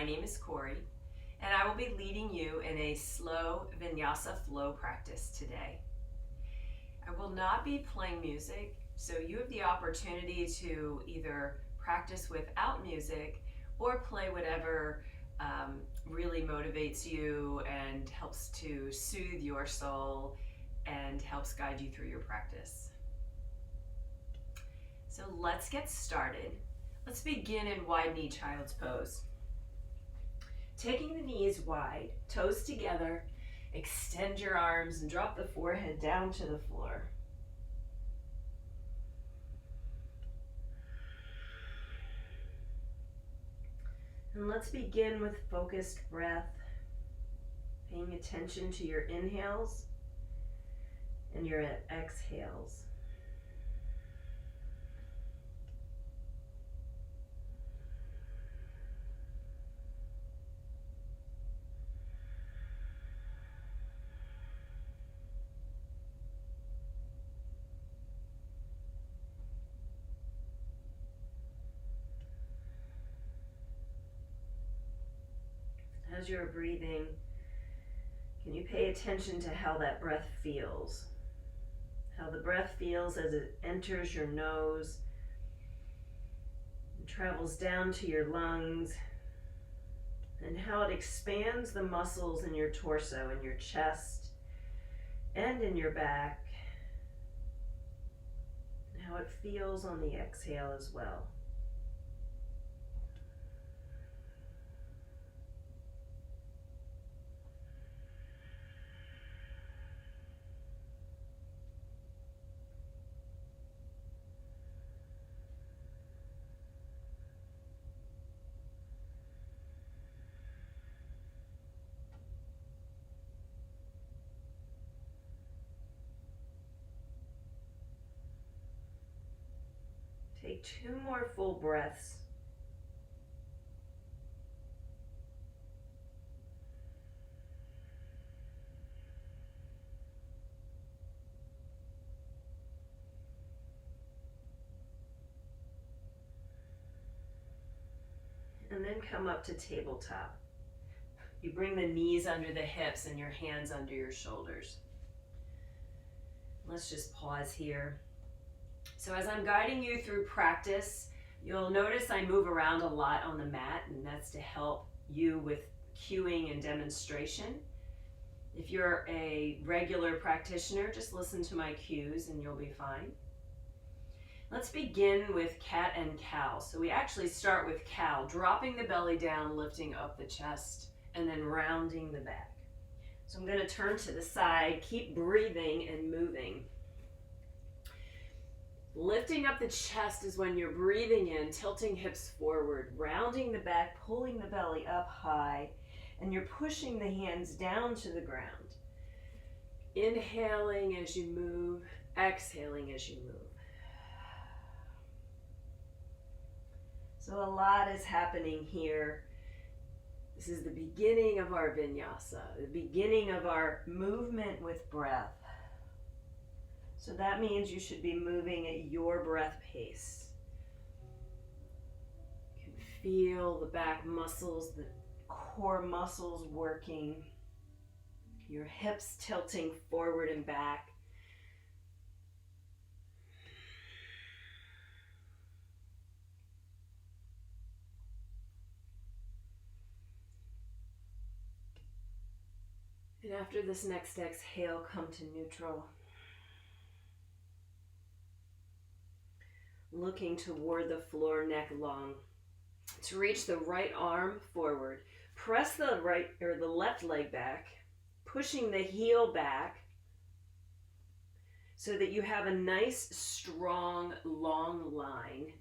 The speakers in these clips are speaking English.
My name is Cori, and I will be leading you in a slow vinyasa flow practice today. I will not be playing music, so you have the opportunity to either practice without music or play whatever really motivates you and helps to soothe your soul and helps guide you through your practice. So let's get started. Let's begin in wide knee child's pose. Taking the knees wide, toes together, extend your arms and drop the forehead down to the floor. And let's begin with focused breath, paying attention to your inhales and your exhales. As you're breathing, can you pay attention to how that breath feels? How the breath feels as it enters your nose and travels down to your lungs, and how it expands the muscles in your torso, in your chest, and in your back, and how it feels on the exhale as well. Take 2 more full breaths. And then come up to tabletop. You bring the knees under the hips and your hands under your shoulders. Let's just pause here. So as I'm guiding you through practice, you'll notice I move around a lot on the mat, and that's to help you with cueing and demonstration. If you're a regular practitioner, just listen to my cues and you'll be fine. Let's begin with cat and cow. So we actually start with cow, dropping the belly down, lifting up the chest, and then rounding the back. So I'm going to turn to the side, keep breathing and moving. Lifting up the chest is when you're breathing in, tilting hips forward, rounding the back, pulling the belly up high, and you're pushing the hands down to the ground. Inhaling as you move, exhaling as you move. So a lot is happening here. This is the beginning of our vinyasa, the beginning of our movement with breath. So that means you should be moving at your breath pace. You can feel the back muscles, the core muscles working, your hips tilting forward and back. And after this next exhale, come to neutral. Looking toward the floor, neck long. To reach the right arm forward, press the right or the left leg back, pushing the heel back so that you have a nice, strong, long line.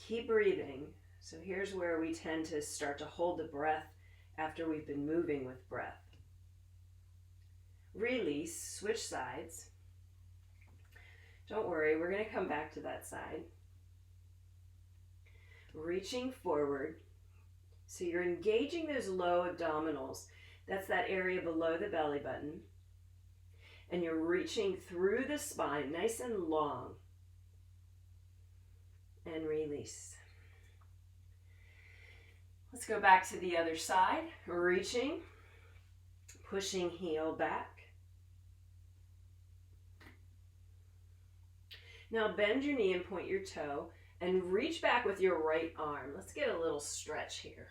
Keep breathing. So here's where we tend to start to hold the breath after we've been moving with breath. Release, switch sides. Don't worry, we're going to come back to that side. Reaching forward. So you're engaging those low abdominals. That's that area below the belly button. And you're reaching through the spine, nice and long. and release. Let's go back to the other side. Reaching, pushing heel back. Now bend your knee and point your toe and reach back with your right arm. Let's get a little stretch here.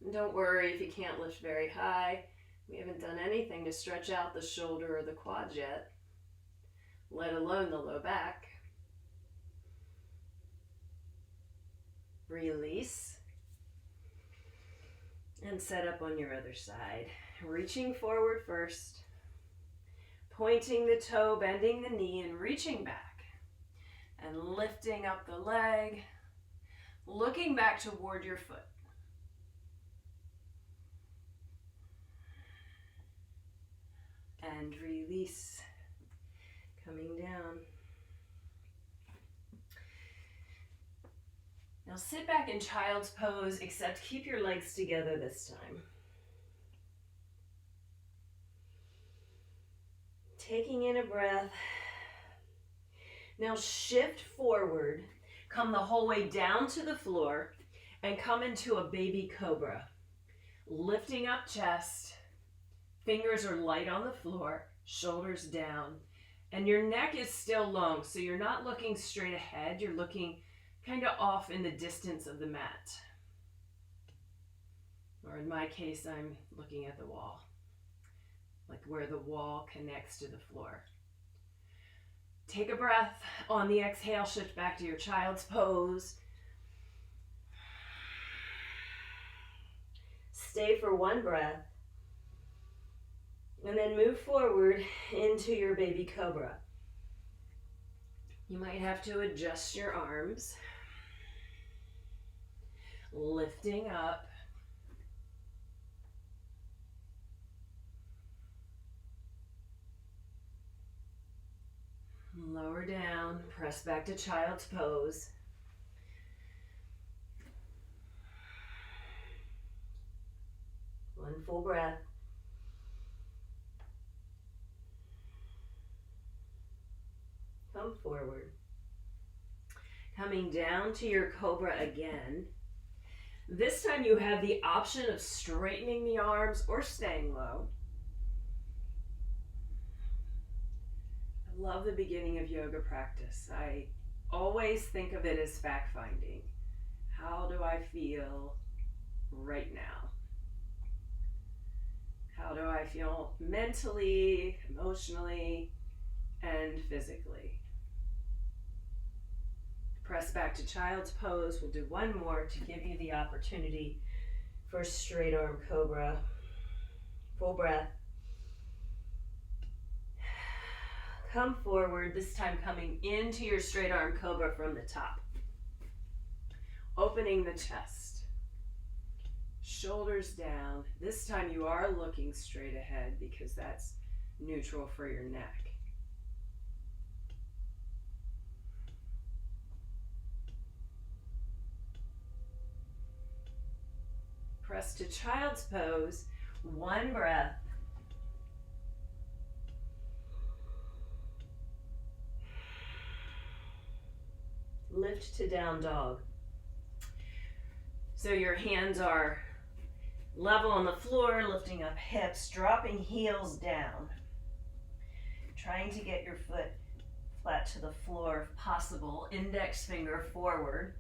And don't worry if you can't lift very high. We haven't done anything to stretch out the shoulder or the quads yet, let alone the low back. Release. And set up on your other side. Reaching forward first. Pointing the toe, bending the knee, and reaching back. And lifting up the leg. Looking back toward your foot. And release. Coming down. Now sit back in child's pose, except keep your legs together this time. Taking in a breath. Now shift forward, come the whole way down to the floor, and come into a baby cobra. Lifting up chest, fingers are light on the floor, shoulders down, and your neck is still long, so you're not looking straight ahead, you're looking kind of off in the distance of the mat. Or in my case, I'm looking at the wall, like where the wall connects to the floor. Take a breath. On the exhale, shift back to your child's pose. Stay for one breath. And then move forward into your baby cobra. You might have to adjust your arms. Lifting up. Lower down, press back to child's pose. One full breath. Come forward. Coming down to your cobra again. This time you have the option of straightening the arms or staying low. I love the beginning of yoga practice. I always think of it as fact-finding. How do I feel right now? How do I feel mentally, emotionally, and physically? Press back to child's pose. We'll do one more to give you the opportunity for straight arm cobra. Full breath. Come forward, this time coming into your straight arm cobra from the top. Opening the chest. Shoulders down. This time you are looking straight ahead because that's neutral for your neck. Press to child's pose, one breath. Lift to down dog. So your hands are level on the floor, lifting up hips, dropping heels down. Trying to get your foot flat to the floor if possible, index finger forward.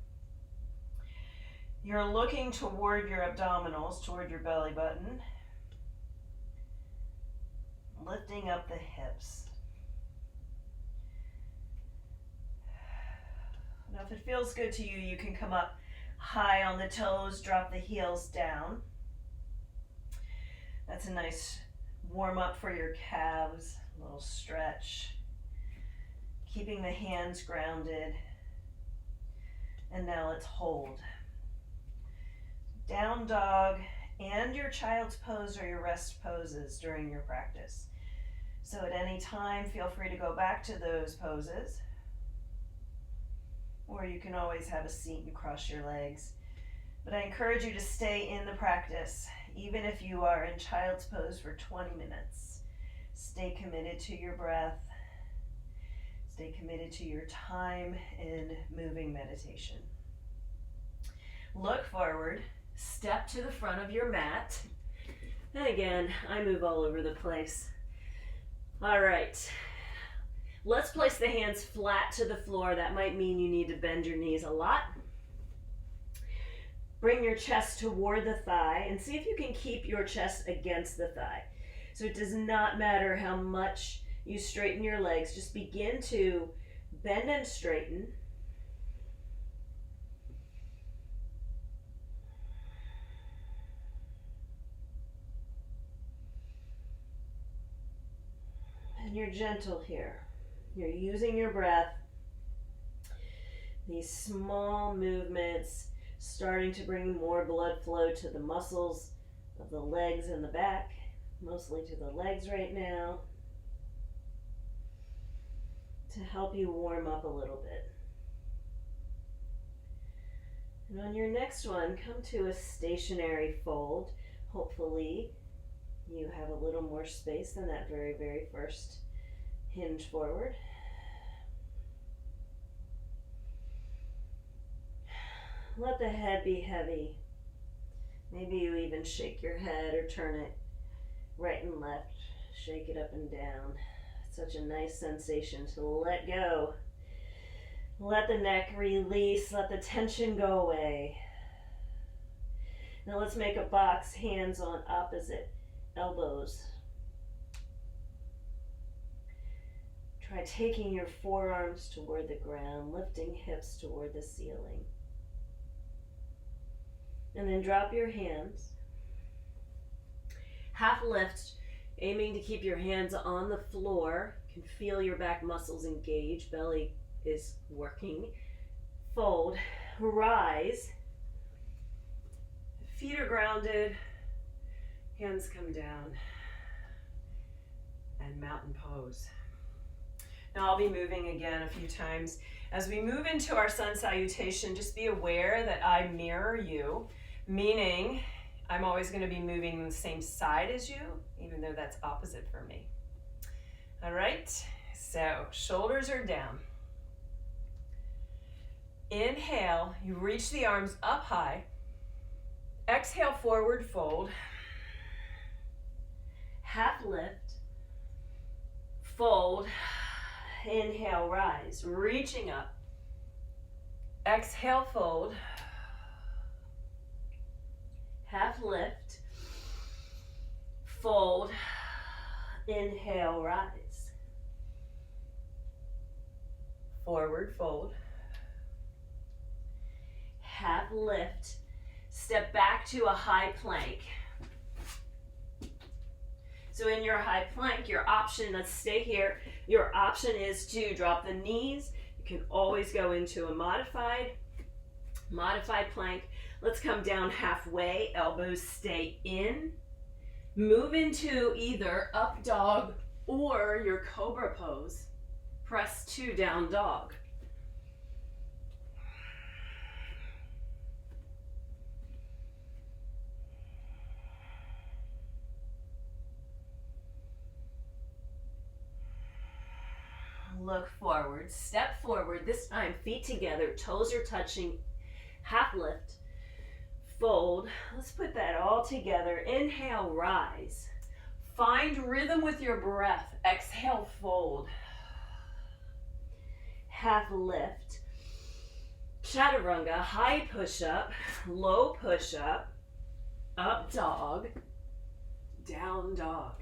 You're looking toward your abdominals, toward your belly button. Lifting up the hips. Now if it feels good to you, you can come up high on the toes, drop the heels down. That's a nice warm up for your calves, a little stretch. Keeping the hands grounded. And now let's hold. Down dog and your child's pose are your rest poses during your practice. So at any time, feel free to go back to those poses. Or you can always have a seat and cross your legs. But I encourage you to stay in the practice, even if you are in child's pose for 20 minutes. Stay committed to your breath. Stay committed to your time in moving meditation. Look forward, step to the front of your mat. And again, I move all over the place. All right. Let's place the hands flat to the floor. That might mean you need to bend your knees a lot. Bring your chest toward the thigh and see if you can keep your chest against the thigh. So it does not matter how much you straighten your legs. Just begin to bend and straighten. And you're gentle here. You're using your breath. These small movements starting to bring more blood flow to the muscles of the legs and the back, mostly to the legs right now, to help you warm up a little bit. And on your next one, come to a stationary fold. Hopefully you have a little more space than that very, very first hinge forward. Let the head be heavy. Maybe you even shake your head or turn it right and left. Shake it up and down. It's such a nice sensation to let go. Let the neck release. Let the tension go away. Now let's make a box, hands on opposite elbows. Try taking your forearms toward the ground, lifting hips toward the ceiling. And then drop your hands. Half lift, aiming to keep your hands on the floor. You can feel your back muscles engage, belly is working. Fold, rise. Feet are grounded, hands come down, and mountain pose. Now I'll be moving again a few times. As we move into our sun salutation, just be aware that I mirror you, meaning I'm always going to be moving the same side as you, even though that's opposite for me. All right, so shoulders are down. Inhale, you reach the arms up high. Exhale, forward fold. Half lift. Fold. Inhale, rise, reaching up. Exhale, fold. Half lift. Fold. Inhale, rise. Forward fold. Half lift. Step back to a high plank. So in your high plank, your option, let's stay here, your option is to drop the knees. You can always go into a modified plank. Let's come down halfway, elbows stay in. Move into either up dog or your cobra pose. Press to down dog. Look forward, step forward, this time feet together, toes are touching, half lift, fold. Let's put that all together. Inhale, rise. Find rhythm with your breath. Exhale, fold. Half lift. Chaturanga, high push-up, low push-up, up dog, down dog.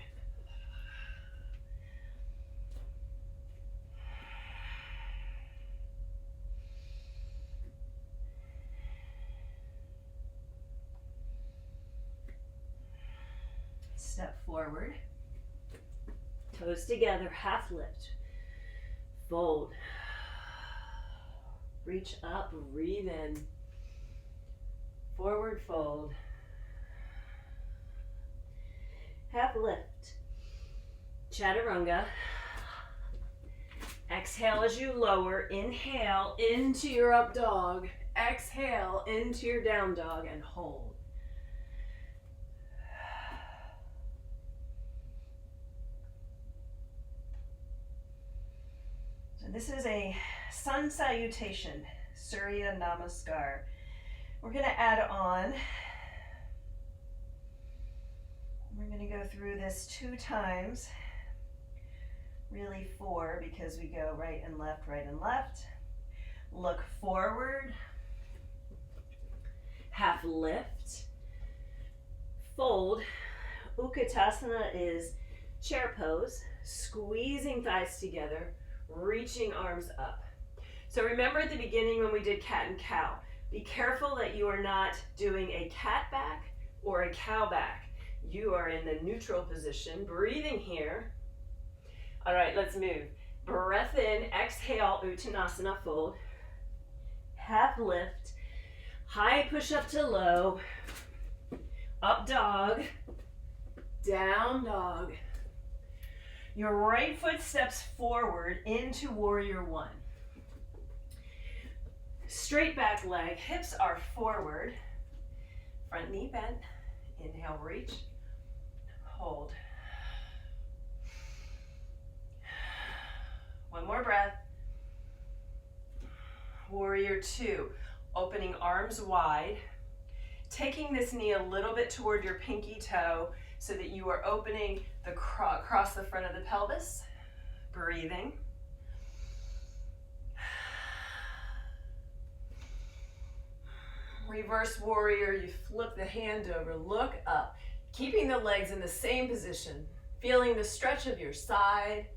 Step forward, toes together, half lift, fold, reach up, breathe in, forward fold, half lift, chaturanga, exhale as you lower, inhale into your up dog, exhale into your down dog and hold. This is a sun salutation, Surya Namaskar. We're going to add on, we're going to go through this 2 times, really 4 because we go right and left, right and left. Look forward, half lift, fold. Utkatasana is chair pose, squeezing thighs together, reaching arms up. So remember at the beginning when we did cat and cow, be careful that you are not doing a cat back or a cow back. You are in the neutral position, breathing here. All right, let's move. Breath in, exhale, Uttanasana, fold. Half lift, high push up to low, up dog, down dog. Your right foot steps forward into warrior 1. Straight back leg, hips are forward, front knee bent, inhale, reach, hold. One more breath. Warrior 2, opening arms wide, taking this knee a little bit toward your pinky toe so that you are opening the across the front of the pelvis, breathing. Reverse warrior, you flip the hand over, look up, keeping the legs in the same position, feeling the stretch of your side.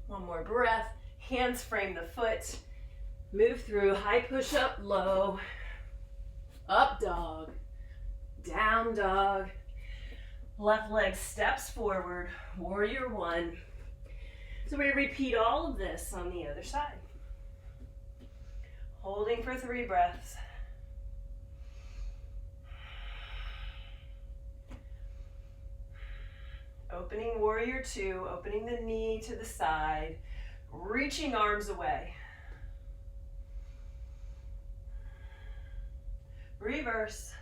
One more breath, hands frame the foot, move through, high push up, low, up dog, down dog, left leg steps forward, warrior 1. So we repeat all of this on the other side. Holding for 3 breaths. Opening warrior 2, opening the knee to the side, reaching arms away. Reverse.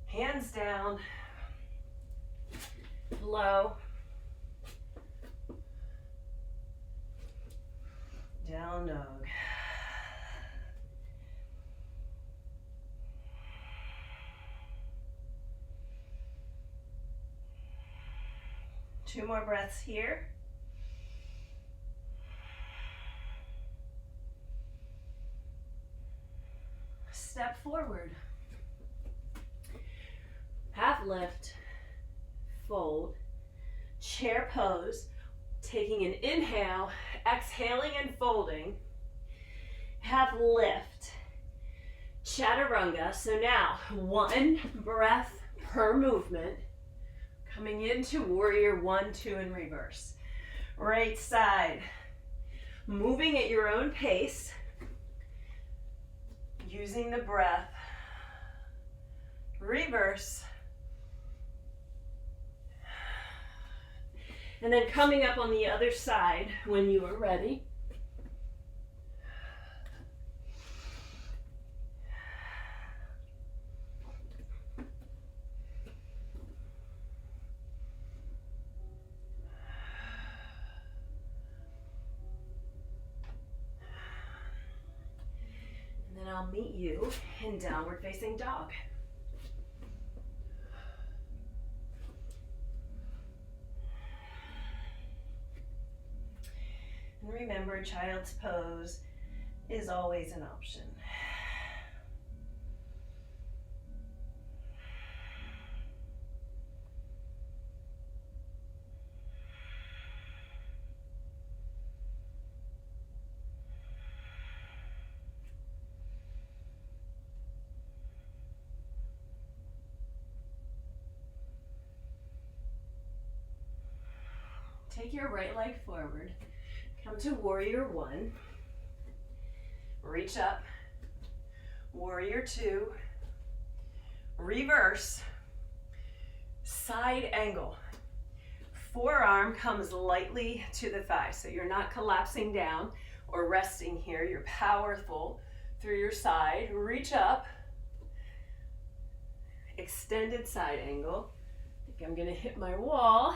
Hands down, low, down dog. Two more breaths here. Step forward. Half lift, fold, chair pose, taking an inhale, exhaling and folding. Half lift, chaturanga. So now 1 breath per movement. Coming into warrior 1, 2, and reverse. Right side, moving at your own pace, using the breath. Reverse. And then coming up on the other side when you are ready. I'll meet you in downward facing dog. And remember, child's pose is always an option. Take your right leg forward, come to warrior 1, reach up, warrior 2, reverse, side angle. Forearm comes lightly to the thigh, so you're not collapsing down or resting here. You're powerful through your side. Reach up, extended side angle, I think I'm gonna hit my wall.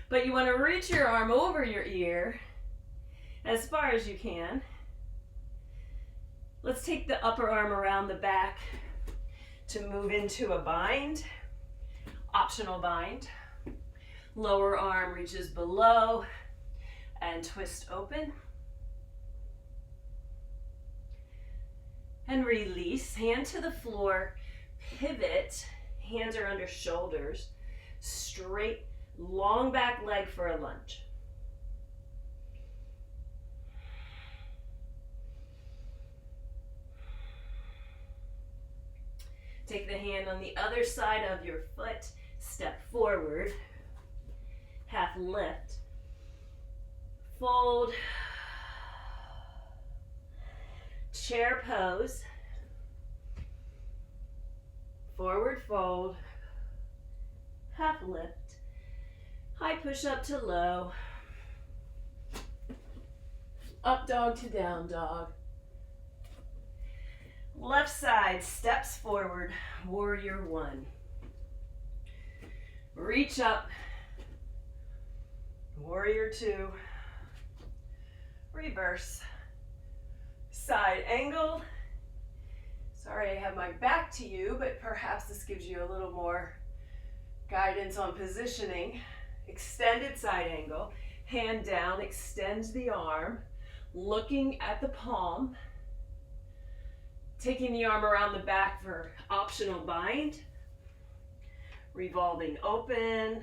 But you want to reach your arm over your ear as far as you can. Let's take the upper arm around the back to move into a bind, optional bind. Lower arm reaches below and twist open. And release, hand to the floor, pivot, hands are under shoulders, straight, long back leg for a lunge. Take the hand on the other side of your foot, step forward, half lift, fold, chair pose, forward fold, half lift, high push up to low, up dog to down dog. Left side steps forward, warrior one. Reach up, warrior two. Reverse, side angle. Sorry I have my back to you, but perhaps this gives you a little more guidance on positioning. Extended side angle, hand down, extend the arm, looking at the palm. Taking the arm around the back for optional bind. Revolving open.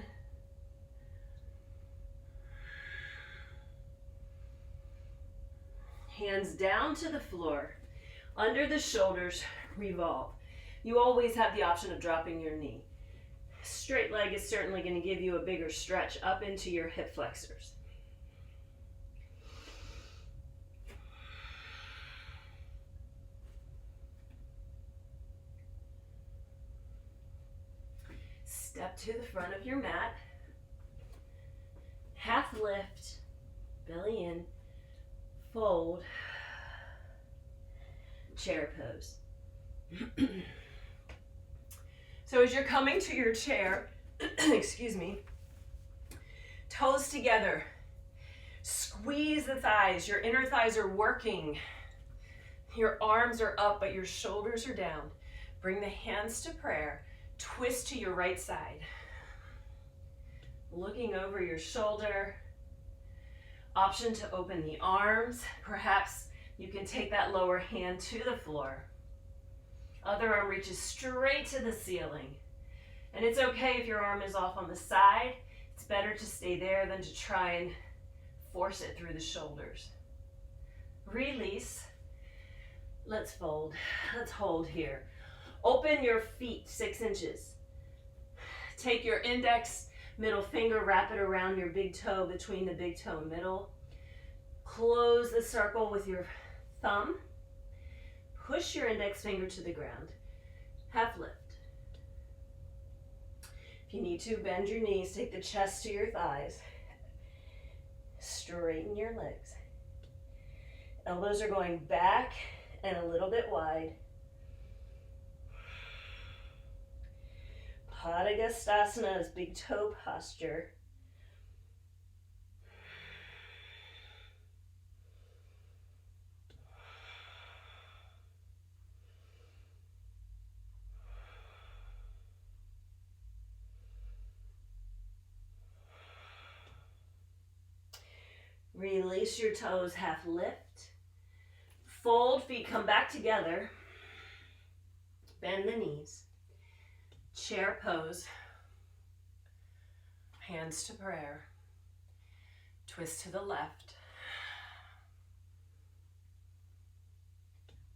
Hands down to the floor. Under the shoulders, revolve. You always have the option of dropping your knee. Straight leg is certainly going to give you a bigger stretch up into your hip flexors. Step to the front of your mat, half lift, belly in, fold, chair pose. So as you're coming to your chair, excuse me, toes together, squeeze the thighs, your inner thighs are working, your arms are up but your shoulders are down. Bring the hands to prayer. Twist to your right side. Looking over your shoulder. Option to open the arms. Perhaps you can take that lower hand to the floor. Other arm reaches straight to the ceiling. And it's okay if your arm is off on the side. It's better to stay there than to try and force it through the shoulders. Release. Let's fold. Let's hold here. Open your feet 6 inches. Take your index, middle finger, wrap it around your big toe between the big toe and middle. Close the circle with your thumb. Push your index finger to the ground. Half lift. If you need to, bend your knees, take the chest to your thighs. Straighten your legs. Elbows are going back and a little bit wide. Padagustasana is big toe posture. Release your toes, half lift. Fold, feet come back together. Bend the knees. Chair pose, hands to prayer, twist to the left,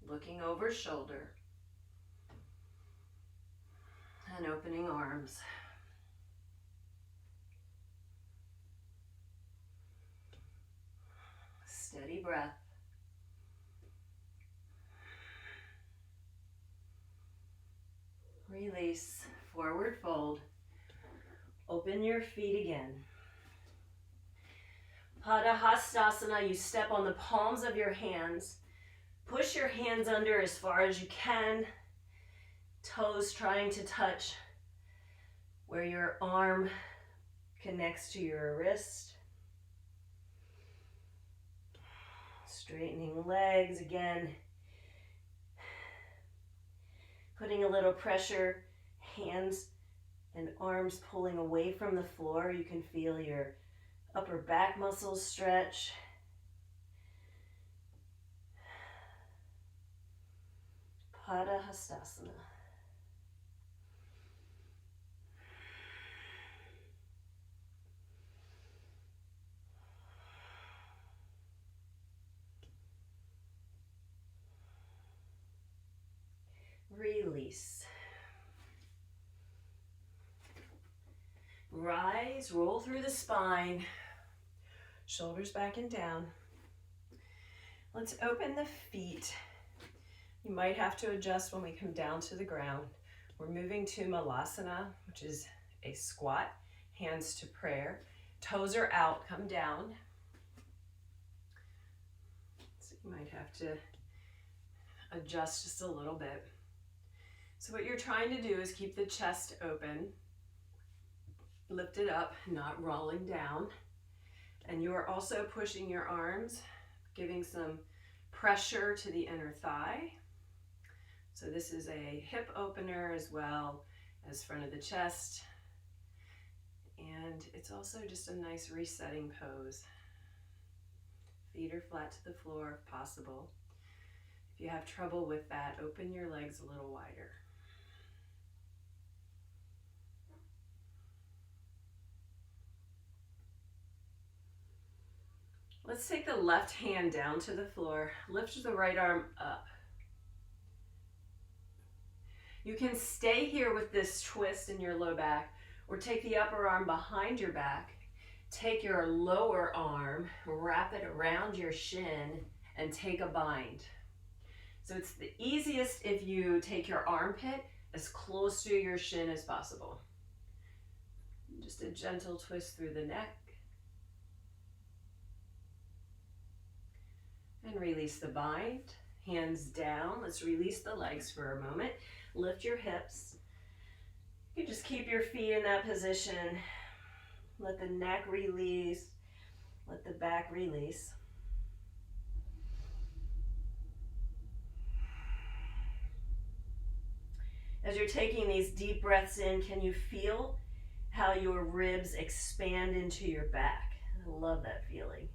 looking over shoulder, and opening arms. Steady breath. Release, forward fold, open your feet again. Padahastasana, you step on the palms of your hands, push your hands under as far as you can, toes trying to touch where your arm connects to your wrist. Straightening legs again. Putting a little pressure, hands and arms pulling away from the floor. You can feel your upper back muscles stretch. Padahastasana. Release. Rise, roll through the spine, shoulders back and down. Let's open the feet. You might have to adjust when we come down to the ground. We're moving to Malasana, which is a squat, hands to prayer. Toes are out, come down. So you might have to adjust just a little bit. So what you're trying to do is keep the chest open, lift it up, not rolling down. And you are also pushing your arms, giving some pressure to the inner thigh. So this is a hip opener as well as front of the chest. And it's also just a nice resetting pose. Feet are flat to the floor if possible. If you have trouble with that, open your legs a little wider. Let's take the left hand down to the floor. Lift the right arm up. You can stay here with this twist in your low back, or take the upper arm behind your back. Take your lower arm, wrap it around your shin, and take a bind. So it's the easiest if you take your armpit as close to your shin as possible. Just a gentle twist through the neck. And release the bind, hands down. Let's release the legs for a moment. Lift your hips. You just keep your feet in that position. Let the neck release, let the back release. As you're taking these deep breaths in, can you feel how your ribs expand into your back? I love that feeling.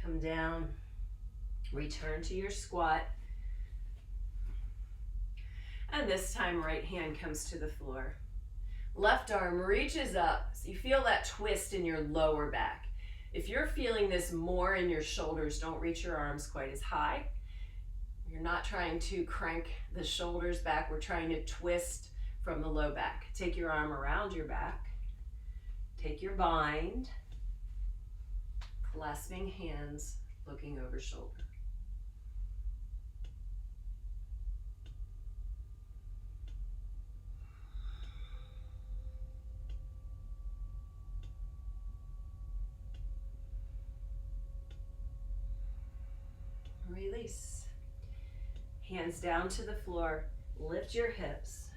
Come down, return to your squat. And this time, right hand comes to the floor. Left arm reaches up, so you feel that twist in your lower back. If you're feeling this more in your shoulders, don't reach your arms quite as high. You're not trying to crank the shoulders back. We're trying to twist from the low back. Take your arm around your back. Take your bind. Clasping hands, looking over shoulder. Release. Hands down to the floor. Lift your hips.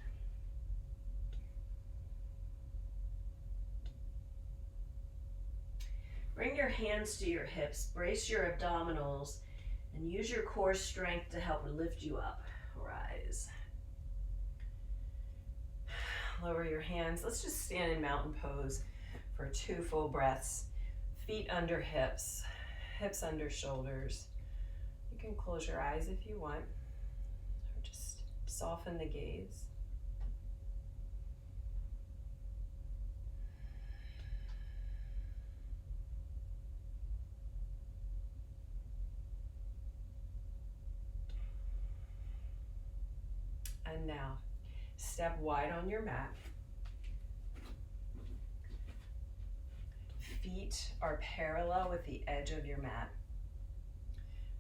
Bring your hands to your hips, brace your abdominals, and use your core strength to help lift you up. Rise. Lower your hands. Let's just stand in mountain pose for 2 full breaths. Feet under hips, hips under shoulders. You can close your eyes if you want, or just soften the gaze. And now, step wide on your mat. Feet are parallel with the edge of your mat.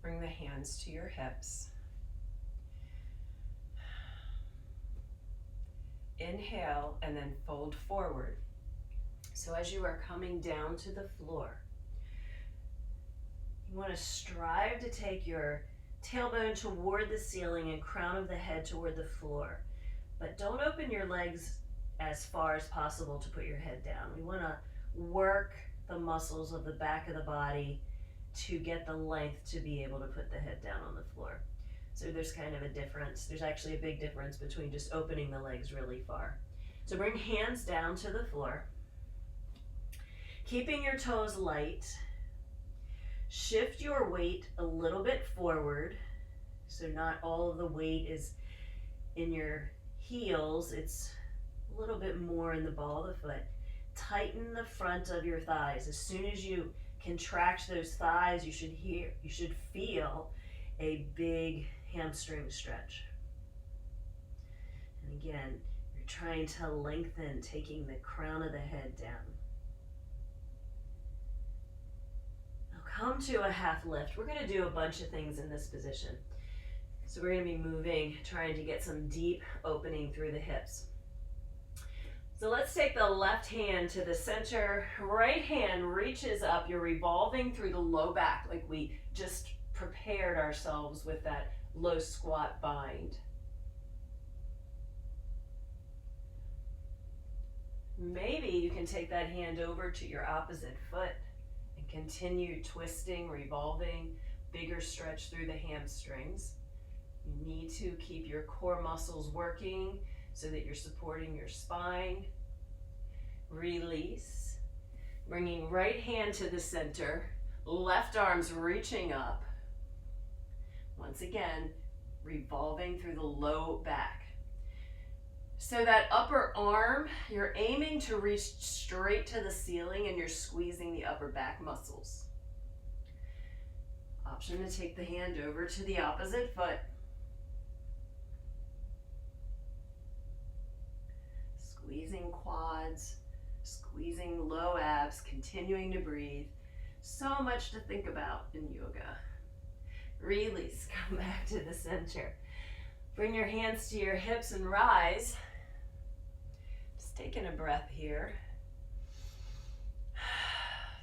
Bring the hands to your hips. Inhale and then fold forward. So as you are coming down to the floor, you want to strive to take your tailbone toward the ceiling and crown of the head toward the floor. But don't open your legs as far as possible to put your head down. We want to work the muscles of the back of the body to get the length to be able to put the head down on the floor. So there's kind of a difference. There's actually a big difference between just opening the legs really far. So bring hands down to the floor. Keeping your toes light. Shift your weight a little bit forward. So not all of the weight is in your heels. It's a little bit more in the ball of the foot. Tighten the front of your thighs. As soon as you contract those thighs, you should feel a big hamstring stretch. And again, you're trying to lengthen, taking the crown of the head down. Now come to a half lift. We're going to do a bunch of things in this position. So we're going to be moving, trying to get some deep opening through the hips. So let's take the left hand to the center. Right hand reaches up. You're revolving through the low back like we just prepared ourselves with that low squat bind. Maybe you can take that hand over to your opposite foot and continue twisting, revolving, bigger stretch through the hamstrings. You need to keep your core muscles working so that you're supporting your spine. Release. Bringing right hand to the center, left arm's reaching up. Once again, revolving through the low back. So that upper arm, you're aiming to reach straight to the ceiling and you're squeezing the upper back muscles. Option to take the hand over to the opposite foot. Squeezing quads, squeezing low abs, continuing to breathe. So much to think about in yoga. Release, come back to the center. Bring your hands to your hips and rise. Just taking a breath here.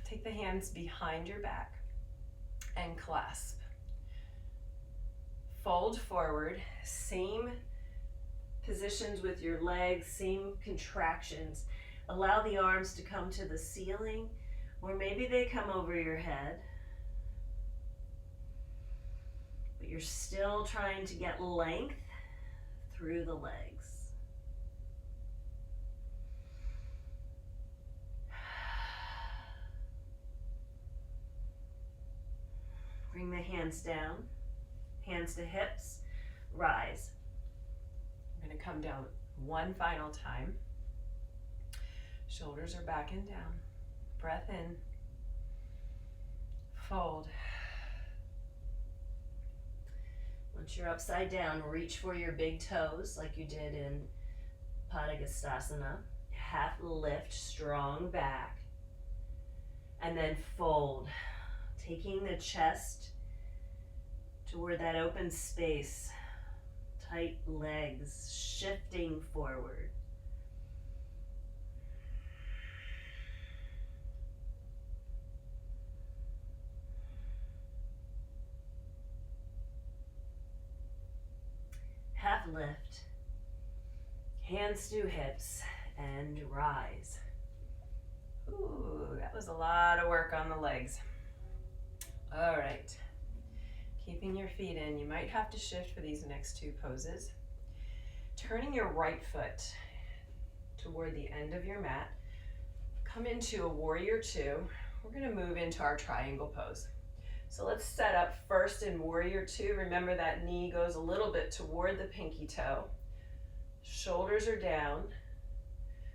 Take the hands behind your back and clasp. Fold forward, same positions with your legs, same contractions. Allow the arms to come to the ceiling, or maybe they come over your head. But you're still trying to get length through the legs. Bring the hands down, hands to hips, rise. I'm going to come down one final time. Shoulders are back and down. Breath in. Fold. Once you're upside down, reach for your big toes like you did in Padangusthasana. Half lift, strong back. And then fold. Taking the chest toward that open space. Tight legs, shifting forward. Half lift, hands to hips, and rise. Ooh, that was a lot of work on the legs. All right, keeping your feet in. You might have to shift for these next two poses. Turning your right foot toward the end of your mat. Come into a warrior two. We're gonna move into our triangle pose. So let's set up first in warrior two. Remember that knee goes a little bit toward the pinky toe. Shoulders are down.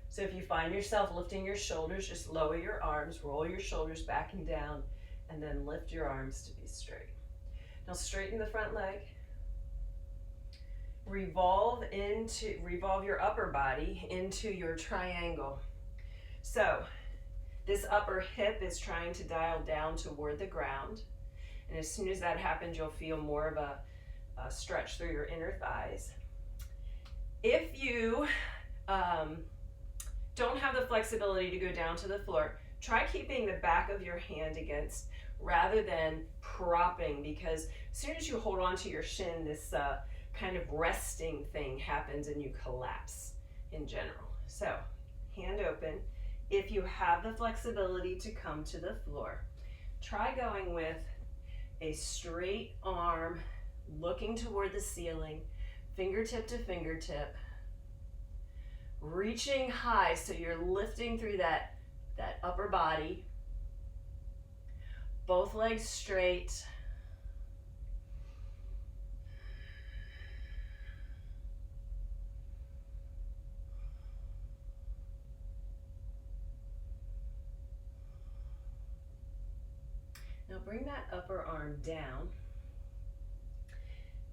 So if you find yourself lifting your shoulders, just lower your arms, roll your shoulders back and down, and then lift your arms to be straight. Now straighten the front leg. Revolve your upper body into your triangle. So this upper hip is trying to dial down toward the ground. And as soon as that happens, you'll feel more of a stretch through your inner thighs. If you don't have the flexibility to go down to the floor, try keeping the back of your hand against rather than propping, because as soon as you hold on to your shin, this kind of resting thing happens and you collapse in general. So hand open. If you have the flexibility to come to the floor, try going with a straight arm looking toward the ceiling, fingertip to fingertip, reaching high so you're lifting through that upper body, both legs straight. Now bring that upper arm down,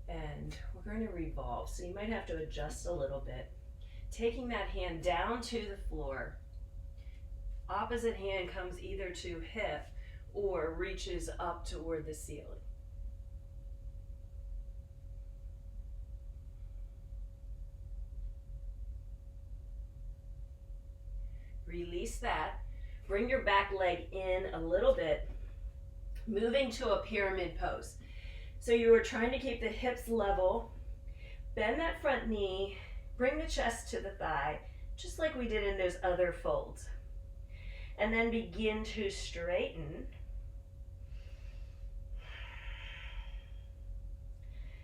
and we're going to revolve. So you might have to adjust a little bit. Taking that hand down to the floor, opposite hand comes either to hip or reaches up toward the ceiling. Release that. Bring your back leg in a little bit, moving to a pyramid pose. So you are trying to keep the hips level. Bend that front knee, bring the chest to the thigh, just like we did in those other folds. And then begin to straighten.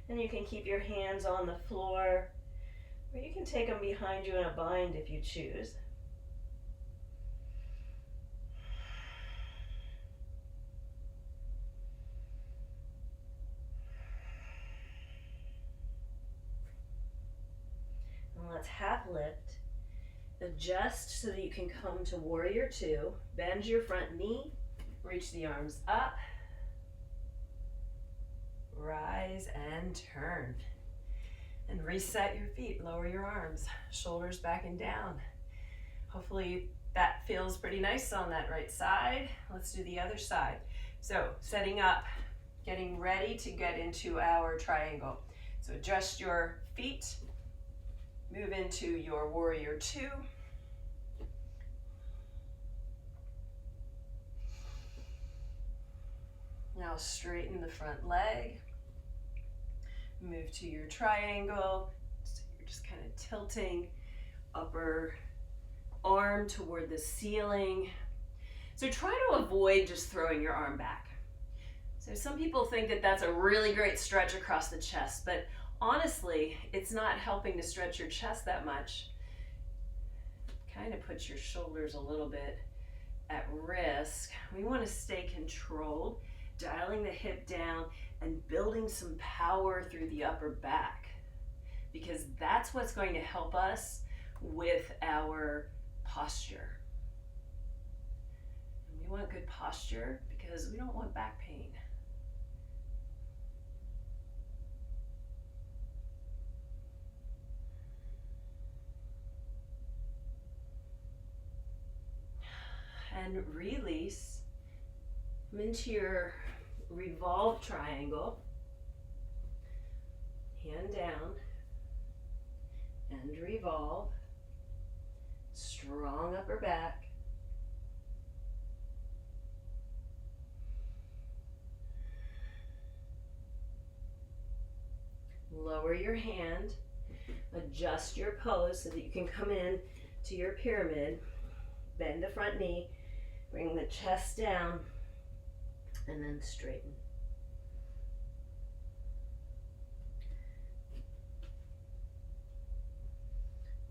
And you can keep your hands on the floor, or you can take them behind you in a bind if you choose. Let's half lift, adjust so that you can come to warrior two, bend your front knee, reach the arms up, rise and turn, and reset your feet, lower your arms, shoulders back and down. Hopefully that feels pretty nice on that right side. Let's do the other side. So setting up, getting ready to get into our triangle. So adjust your feet, move into your warrior two. Now straighten the front leg. Move to your triangle. So you're just kind of tilting upper arm toward the ceiling. So try to avoid just throwing your arm back. So some people think that that's a really great stretch across the chest, but honestly, it's not helping to stretch your chest that much. Kind of puts your shoulders a little bit at risk. We want to stay controlled, dialing the hip down and building some power through the upper back, because that's what's going to help us with our posture. And we want good posture because we don't want back pain. And release. Come into your revolve triangle. Hand down and revolve. Strong upper back. Lower your hand. Adjust your pose so that you can come in to your pyramid. Bend the front knee. Bring the chest down and then straighten.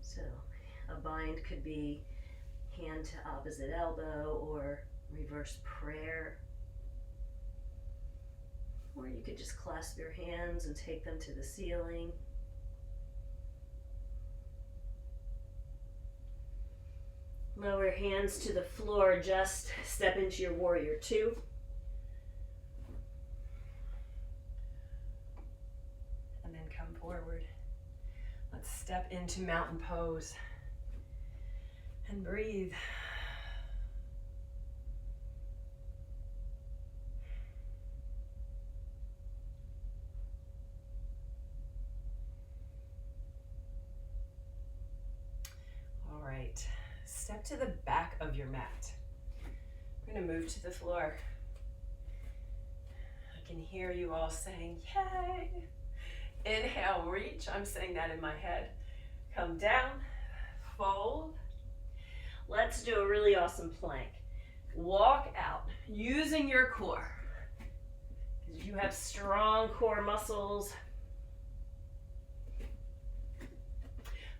So a bind could be hand to opposite elbow or reverse prayer. Or you could just clasp your hands and take them to the ceiling. Lower hands to the floor, just step into your warrior two. And then come forward. Let's step into mountain pose and breathe. All right. Step to the back of your mat. We're going to move to the floor. can hear you all saying, yay. Inhale, reach. I'm saying that in my head. Come down, fold. Let's do a really awesome plank. Walk out using your core. Because you have strong core muscles.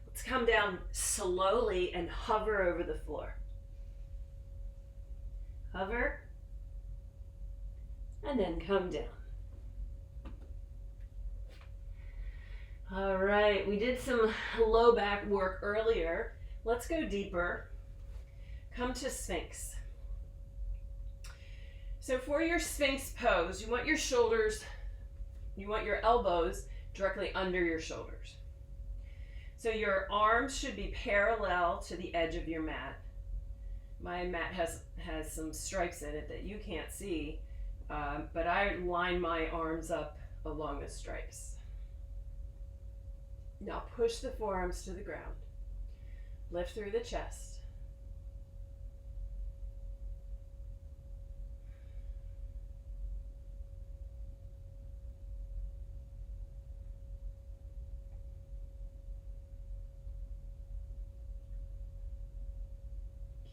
Let's come down slowly and hover over the floor. Hover. And then come down. All right, we did some low back work earlier. Let's go deeper. Come to Sphinx. So for your Sphinx pose, you want your shoulders, you want your elbows directly under your shoulders. So your arms should be parallel to the edge of your mat. My mat has some stripes in it that you can't see, but I line my arms up along the stripes. Now push the forearms to the ground. Lift through the chest.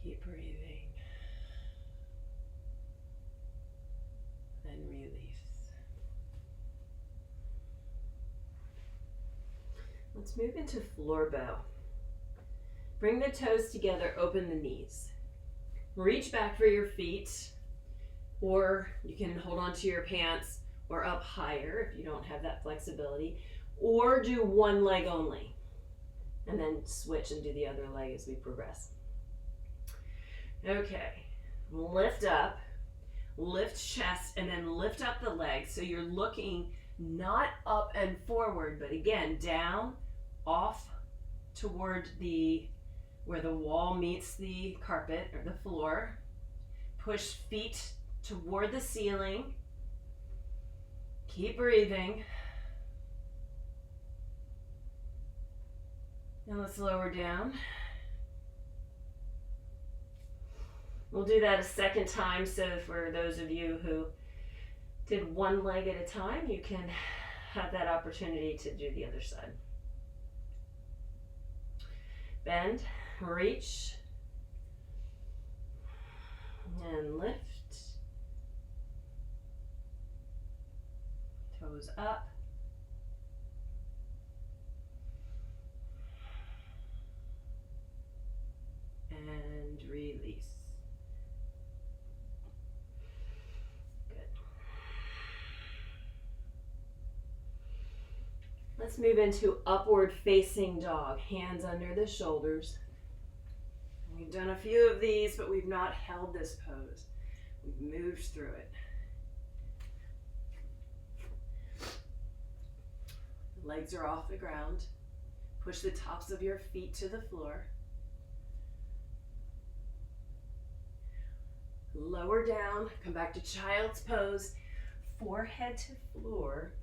Keep breathing. And release. Let's move into floor bow. Bring the toes together, open the knees. Reach back for your feet, or you can hold on to your pants or up higher if you don't have that flexibility, or do one leg only, and then switch and do the other leg as we progress. Okay, lift up, lift chest, and then lift up the legs so you're looking not up and forward, but again, down, off toward where the wall meets the carpet or the floor. Push feet toward the ceiling. Keep breathing. Now let's lower down. We'll do that a second time, so for those of you who did one leg at a time, you can have that opportunity to do the other side. Bend, reach, and lift. Toes up. And release. Good. Let's move into upward facing dog, hands under the shoulders. We've done a few of these, but we've not held this pose. We've moved through it. Legs are off the ground. Push the tops of your feet to the floor. Lower down, come back to child's pose, forehead to floor.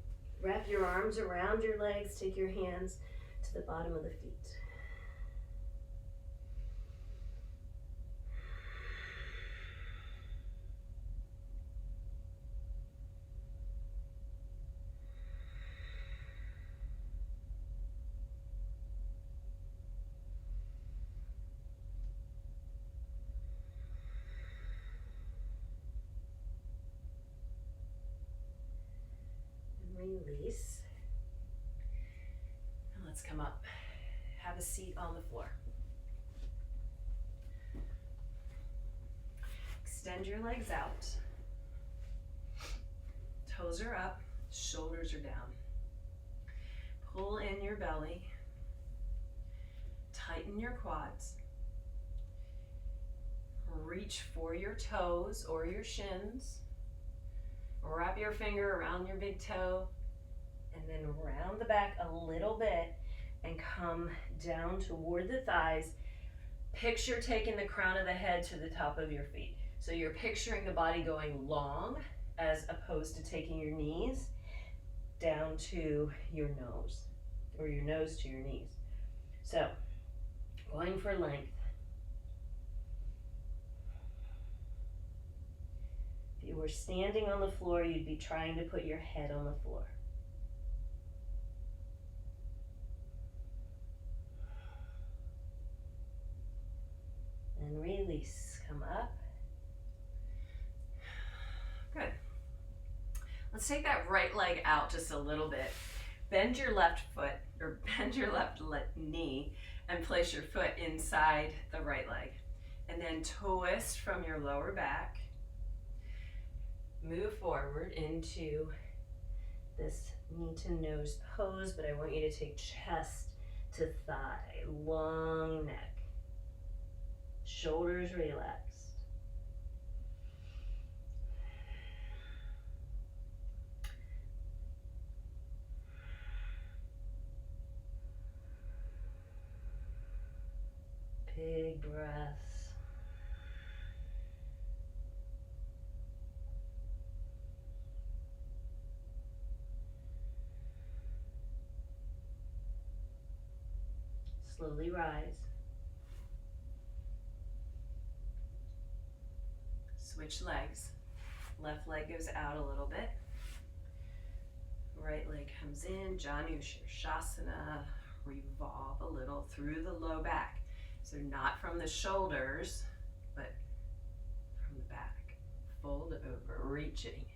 Wrap your arms around your legs, take your hands to the bottom of the feet. Release. Now let's come up. Have a seat on the floor. Extend your legs out. Toes are up, shoulders are down. Pull in your belly. Tighten your quads. Reach for your toes or your shins. Wrap your finger around your big toe and then round the back a little bit and come down toward the thighs. Picture taking the crown of the head to the top of your feet. So you're picturing the body going long as opposed to taking your knees down to your nose or your nose to your knees. So going for length. If you were standing on the floor, you'd be trying to put your head on the floor. And release, come up. Good. Let's take that right leg out just a little bit. Bend your left foot, or bend your left knee, and place your foot inside the right leg. And then twist from your lower back. Move forward into this knee to nose pose, but I want you to take chest to thigh, long neck. Shoulders relaxed. Big breaths. Slowly rise. Switch legs. Left leg goes out a little bit. Right leg comes in. Janu Shirshasana. Revolve a little through the low back. So not from the shoulders, but from the back. Fold over, reaching.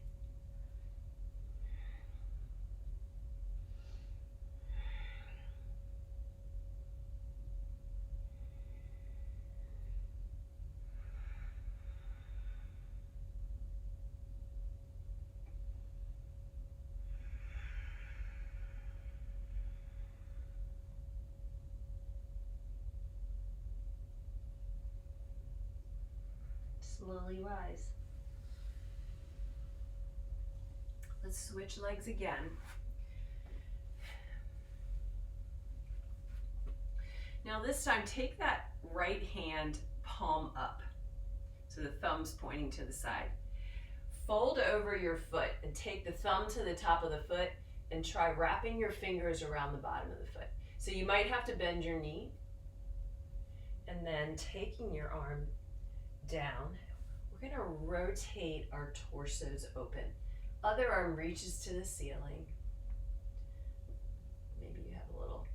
Slowly rise. Let's switch legs again. Now this time, take that right hand palm up. So the thumb's pointing to the side. Fold over your foot and take the thumb to the top of the foot and try wrapping your fingers around the bottom of the foot. So you might have to bend your knee and then taking your arm down. We're going to rotate our torsos open. Other arm reaches to the ceiling. Maybe you have a little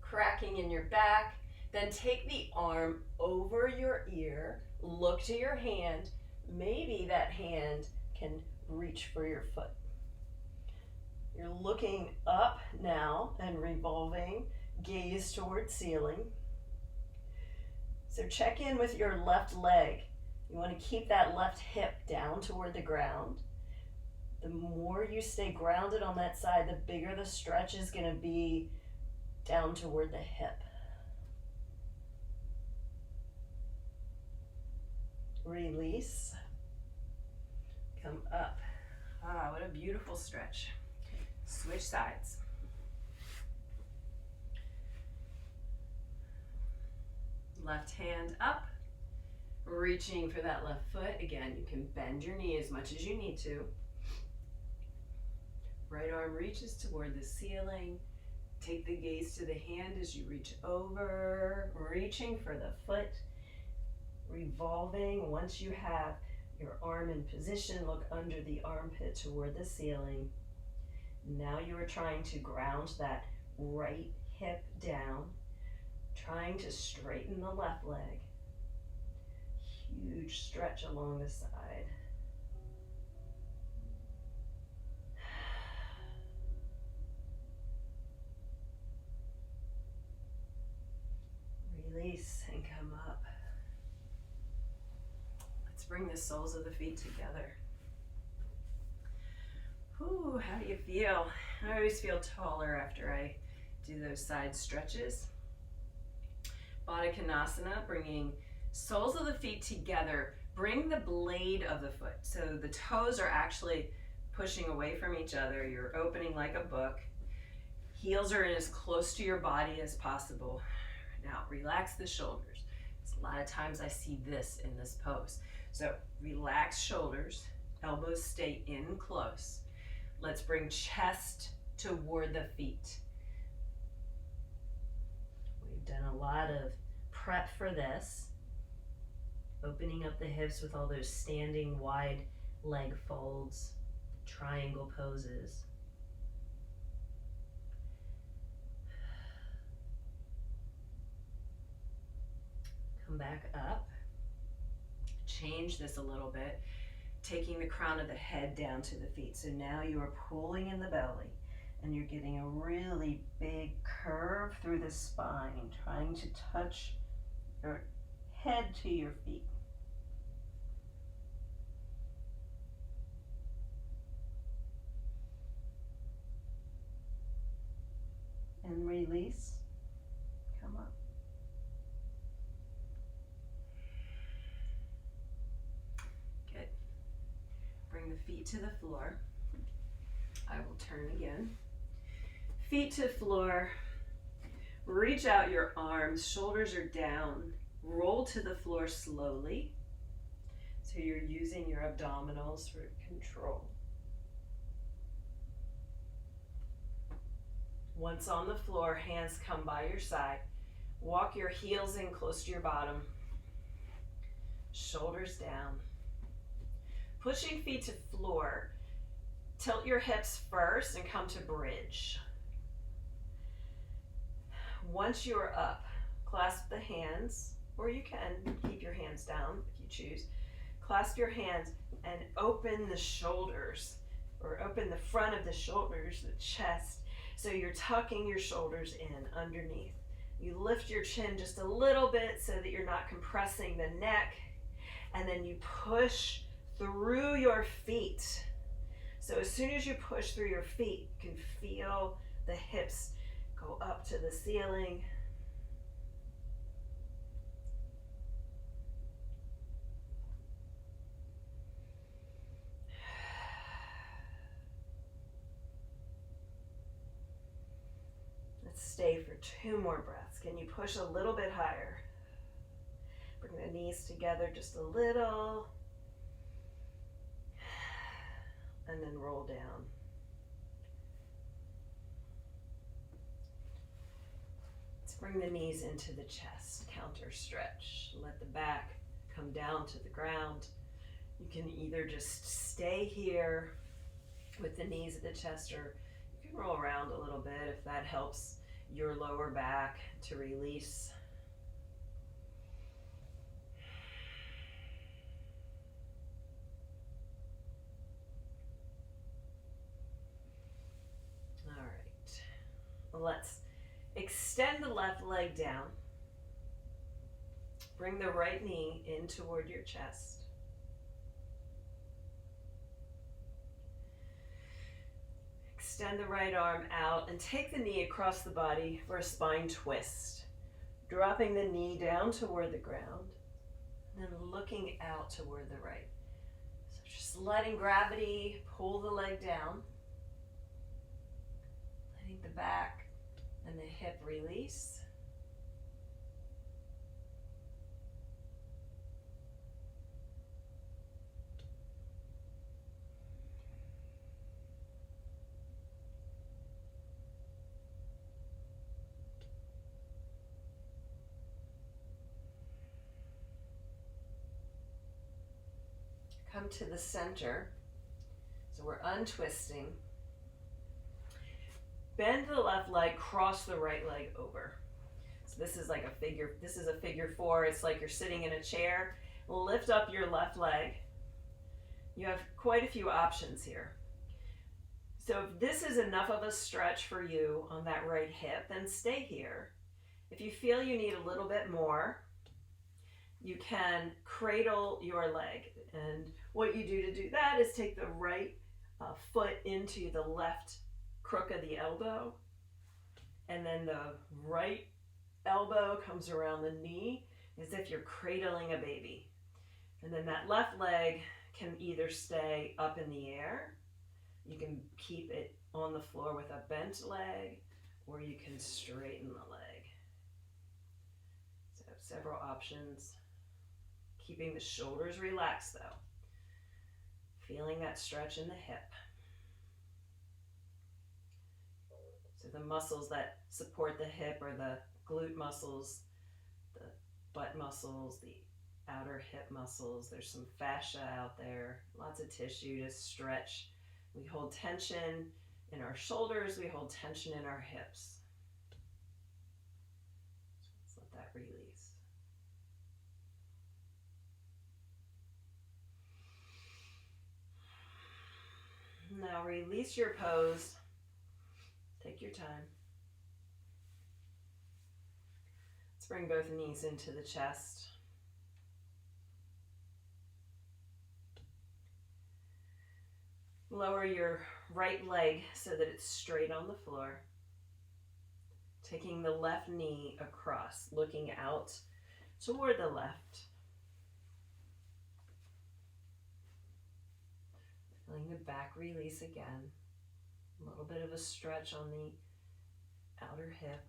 cracking in your back. Then take the arm over your ear. Look to your hand. Maybe that hand can reach for your foot. You're looking up now and revolving, gaze toward ceiling. So check in with your left leg. You want to keep that left hip down toward the ground. The more you stay grounded on that side, the bigger the stretch is going to be down toward the hip. Release. Come up. Ah, what a beautiful stretch. Switch sides. Left hand up. Reaching for that left foot. Again, you can bend your knee as much as you need to. Right arm reaches toward the ceiling. Take the gaze to the hand as you reach over, reaching for the foot. Revolving. Once you have your arm in position, look under the armpit toward the ceiling. Now you are trying to ground that right hip down, trying to straighten the left leg. Huge stretch along the side. Release and come up. Let's bring the soles of the feet together. Ooh, how do you feel? I always feel taller after I do those side stretches. Baddha Konasana, bringing soles of the feet together. Bring the blade of the foot. So the toes are actually pushing away from each other. You're opening like a book. Heels are in as close to your body as possible. Now relax the shoulders. A lot of times I see this in this pose. So relax shoulders, elbows stay in close. Let's bring chest toward the feet. We've done a lot of prep for this. Opening up the hips with all those standing wide leg folds, triangle poses. Come back up. Change this a little bit, taking the crown of the head down to the feet. So now you are pulling in the belly and you're getting a really big curve through the spine, trying to touch your head to your feet. And release. Come up. Good. Bring the feet to the floor. I will turn again. Feet to floor. Reach out your arms, shoulders are down. Roll to the floor slowly. So you're using your abdominals for control. Once on the floor, hands come by your side. Walk your heels in close to your bottom. Shoulders down. Pushing feet to floor. Tilt your hips first and come to bridge. Once you are up, clasp the hands, or you can keep your hands down if you choose. Clasp your hands and open the shoulders, or open the front of the shoulders, the chest. So you're tucking your shoulders in underneath. You lift your chin just a little bit so that you're not compressing the neck. And then you push through your feet. So as soon as you push through your feet, you can feel the hips go up to the ceiling. Stay for 2 more breaths. Can you push a little bit higher? Bring the knees together just a little. And then roll down. Let's bring the knees into the chest. Counter stretch. Let the back come down to the ground. You can either just stay here with the knees at the chest, or you can roll around a little bit if that helps your lower back to release. All right, let's extend the left leg down. Bring the right knee in toward your chest. Extend the right arm out and take the knee across the body for a spine twist. Dropping the knee down toward the ground and then looking out toward the right. So just letting gravity pull the leg down. Letting the back and the hip release. Come to the center. So we're untwisting. Bend the left leg, cross the right leg over. So this is like a figure 4. It's like you're sitting in a chair. Lift up your left leg. You have quite a few options here. So if this is enough of a stretch for you on that right hip, then stay here. If you feel you need a little bit more, you can cradle your leg. And what you do to do that is take the right foot into the left crook of the elbow, and then the right elbow comes around the knee as if you're cradling a baby. And then that left leg can either stay up in the air, you can keep it on the floor with a bent leg, or you can straighten the leg. So several options. Keeping the shoulders relaxed though. Feeling that stretch in the hip. So the muscles that support the hip are the glute muscles, the butt muscles, the outer hip muscles. There's some fascia out there, lots of tissue to stretch. We hold tension in our shoulders, we hold tension in our hips. So let's let that release. Now release your pose. Take your time. Let's bring both knees into the chest. Lower your right leg so that it's straight on the floor. Taking the left knee across, looking out toward the left. Feeling the back release again. A little bit of a stretch on the outer hip.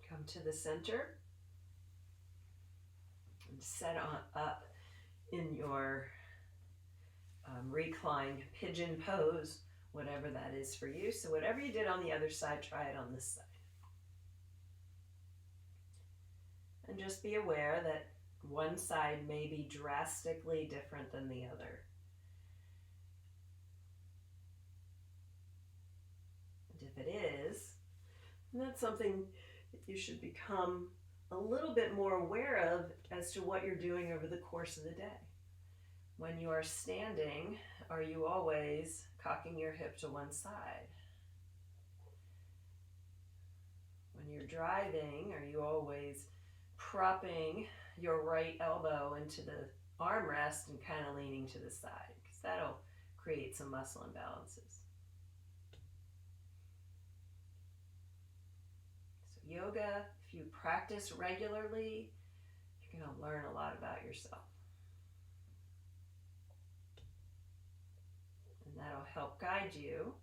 Come to the center and set up in your recline pigeon pose, whatever that is for you. So whatever you did on the other side, try it on this side. And just be aware that one side may be drastically different than the other. And if it is, that's something that you should become a little bit more aware of as to what you're doing over the course of the day. When you are standing, are you always cocking your hip to one side? When you're driving, are you always propping your right elbow into the armrest and kind of leaning to the side? Because that'll create some muscle imbalances. Yoga, if you practice regularly, you're going to learn a lot about yourself. And that'll help guide you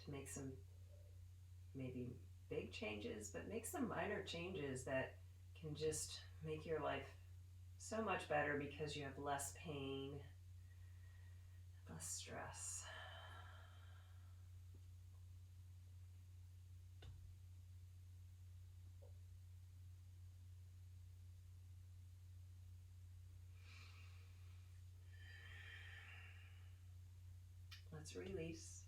to make some maybe big changes, but make some minor changes that can just make your life so much better because you have less pain, less stress. Let's release.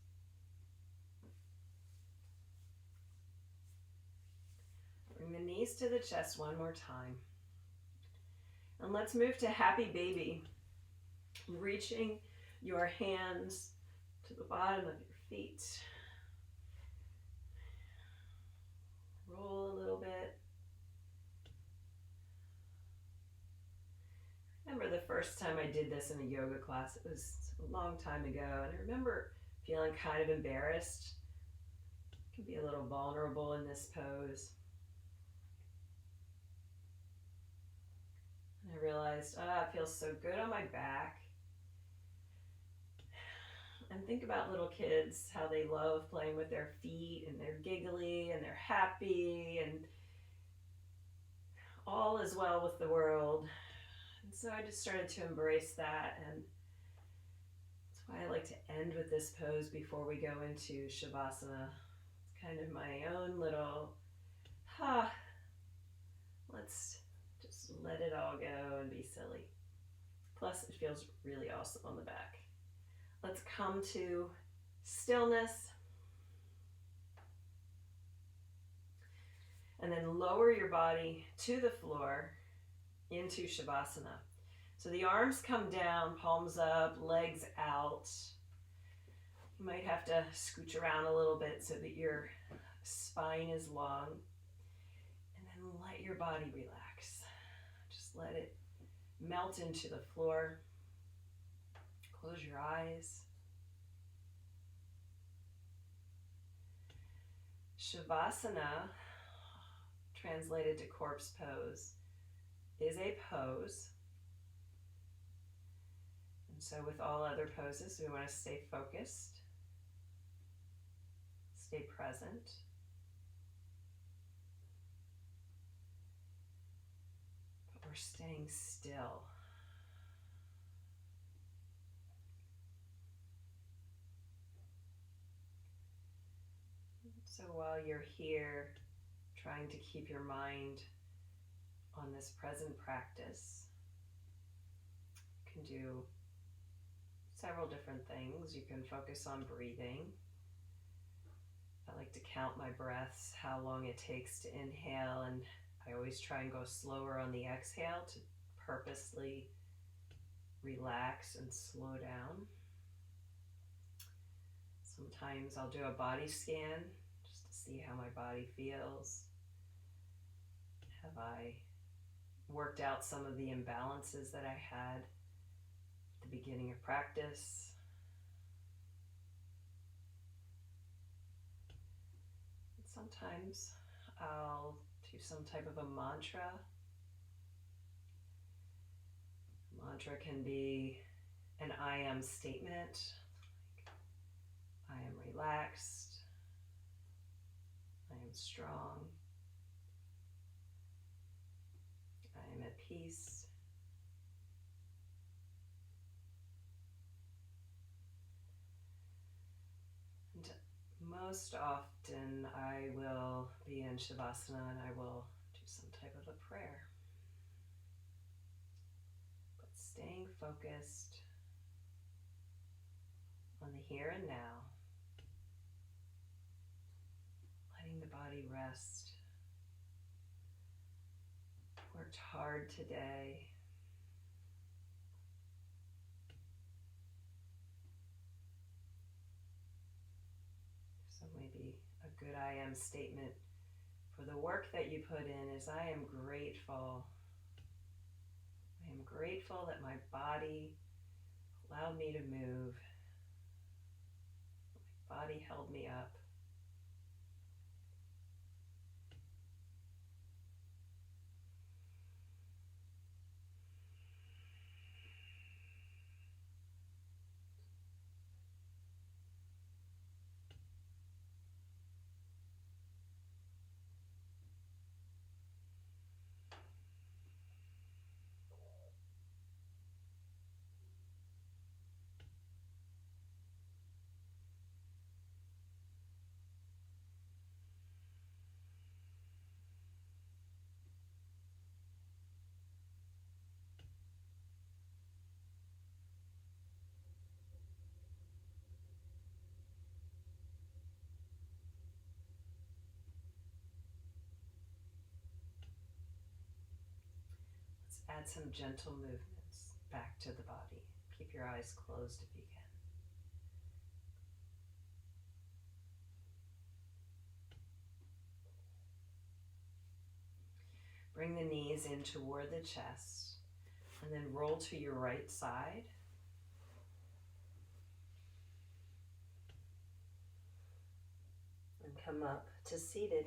Bring the knees to the chest one more time. And let's move to happy baby. Reaching your hands to the bottom of your feet. Roll a little bit. I remember the first time I did this in a yoga class, it was a long time ago, and I remember feeling kind of embarrassed. I can be a little vulnerable in this pose. And I realized, it feels so good on my back. And think about little kids, how they love playing with their feet, and they're giggly, and they're happy, and all is well with the world. And so I just started to embrace that, and that's why I like to end with this pose before we go into Savasana. It's kind of my own little, let's just let it all go and be silly. Plus, it feels really awesome on the back. Let's come to stillness. And then lower your body to the floor into Savasana. So the arms come down, palms up, legs out. You might have to scooch around a little bit so that your spine is long. And then let your body relax. Just let it melt into the floor. Close your eyes. Savasana, translated to corpse pose, is a pose. And so with all other poses, we want to stay focused. Stay present. But we're staying still. So while you're here, trying to keep your mind on this present practice, you can do several different things. You can focus on breathing. I like to count my breaths, how long it takes to inhale, and I always try and go slower on the exhale to purposely relax and slow down. Sometimes I'll do a body scan just to see how my body feels. Have I worked out some of the imbalances that I had at the beginning of practice? And sometimes I'll do some type of a mantra. Mantra can be an I am statement. I am relaxed. I am strong. I am at peace. And most often I will be in Savasana and I will do some type of a prayer. But staying focused on the here and now, letting the body rest. Worked hard today. So maybe a good I am statement for the work that you put in is I am grateful. I am grateful that my body allowed me to move. My body held me up. Add some gentle movements back to the body. Keep your eyes closed if you can. Bring the knees in toward the chest and then roll to your right side. And come up to seated.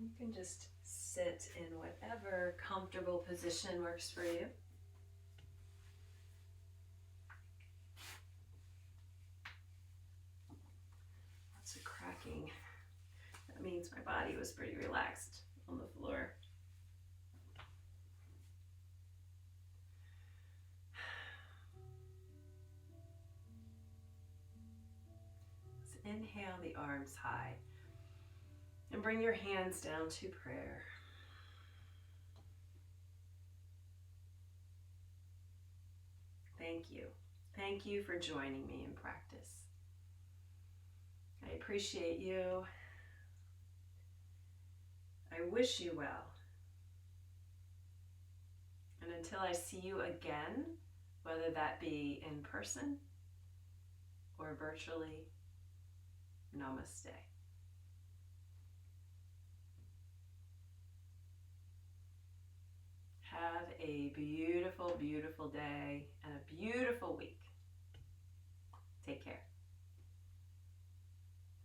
You can just sit in whatever comfortable position works for you. Lots of cracking. That means my body was pretty relaxed on the floor. Let's inhale the arms high. And bring your hands down to prayer. Thank you. Thank you for joining me in practice. I appreciate you. I wish you well. And until I see you again, whether that be in person or virtually, namaste. Have a beautiful, beautiful day and a beautiful week. Take care.